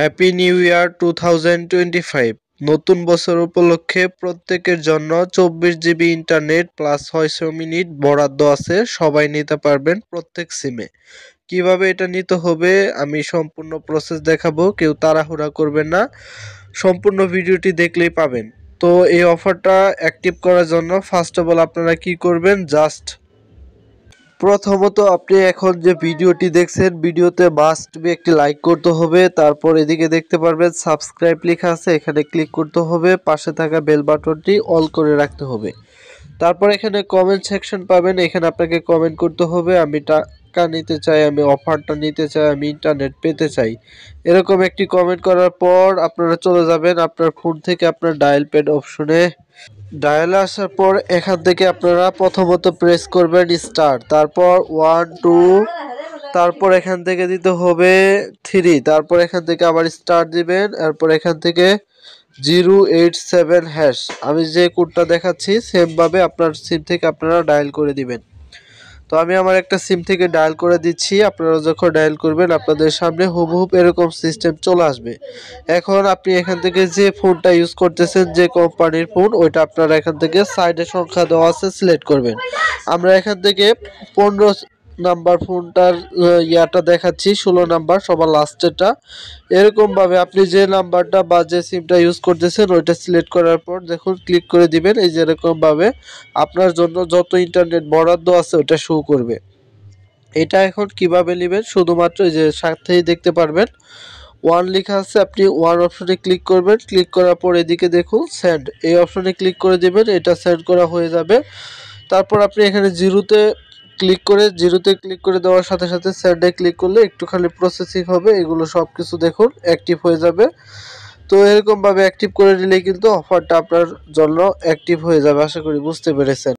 Happy new year 2025। নতুন বছর উপলক্ষে প্রত্যেকের জন্য 24 জিবি ইন্টারনেট প্লাস 600 মিনিট বরাদ্দ আছে। সবাই নিতে পারবেন প্রত্যেক সিমে। কিভাবে এটা নিতে হবে আমি সম্পূর্ণ প্রসেস দেখাবো, কেউ তাড়াহুড়া করবেন না, সম্পূর্ণ ভিডিওটি দেখলেই পাবেন। তো এই অফারটা অ্যাক্টিভ করার জন্য ফার্স্ট অফ অল আপনারা কি করবেন, জাস্ট প্রথমত আপনি এখন যে ভিডিওটি দেখছেন ভিডিওতে মাস্ট বি একটি লাইক করতে হবে। তারপর এদিকে দেখতে পারবেন সাবস্ক্রাইব লেখা আছে, এখানে ক্লিক করতে হবে। পাশে থাকা বেল বাটনটি অল করে রাখতে হবে। তারপর এখানে কমেন্ট সেকশন পাবেন, এখানে আপনাকে কমেন্ট করতে হবে আমি টাকা নিতে চাই, আমি অফারটা নিতে চাই, আমি ইন্টারনেট পেতে চাই। এরকম একটি কমেন্ট করার পর আপনারা চলে যাবেন আপনার ফোন থেকে আপনার ডায়াল প্যাড অপশনে। ডায়ালে আসার পর এখান থেকে আপনারা প্রথমত প্রেস করবেন স্টার, তারপর 1 2, তারপর এখান থেকে দিতে হবে 3, তারপর এখান থেকে আবার স্টার দিবেন। এরপর এখান থেকে 087#। আমি যে কোডটা দেখাচ্ছি সেমভাবে আপনার সিম থেকে আপনারা ডায়াল করে দিবেন। তো আমি আমার একটা সিম থেকে ডায়াল করে দিচ্ছি। আপনারা যখন ডায়াল করবেন আপনাদের সামনে হুবহুব এরকম সিস্টেম চলে আসবে। এখন আপনি এখান থেকে যে ফোনটা ইউজ করতেছেন, যে কোম্পানির ফোন, ওইটা আপনারা এখান থেকে সাইডে সংখ্যা দেওয়া আছে সিলেক্ট করবেন। আমরা এখান থেকে 15 নাম্বার ফোনটার ইয়াটা দেখাচ্ছি, 16 নাম্বার সবার লাস্টেরটা। এরকমভাবে আপনি যে নাম্বারটা বা যে সিমটা ইউজ করতেছেন ওইটা সিলেক্ট করার পর দেখুন ক্লিক করে দিবেন। এই যে এরকমভাবে আপনার জন্য যত ইন্টারনেট বরাদ্দ আছে ওটা শো করবে। এটা এখন কিভাবে নেবেন, শুধুমাত্র এই যে সাথেই দেখতে পারবেন 1 লেখা আছে, আপনি 1 অপশনে ক্লিক করবেন। ক্লিক করার পর এদিকে দেখুন সেন্ড, এই অপশনে ক্লিক করে দিবেন, এটা সেন্ড করা হয়ে যাবে। তারপর আপনি এখানে জিরোতে ক্লিক করে দেওয়ার সাথে সাথে সেন্ডে ক্লিক করলে একটুখানি প্রসেসিং হবে, এগুলো সব কিছু দেখুন অ্যাক্টিভ হয়ে যাবে। তো এরকমভাবে অ্যাক্টিভ করে নিলেই কিন্তু অফারটা আপনার জন্য অ্যাক্টিভ হয়ে যাবে। আশা করি বুঝতে পেরেছেন।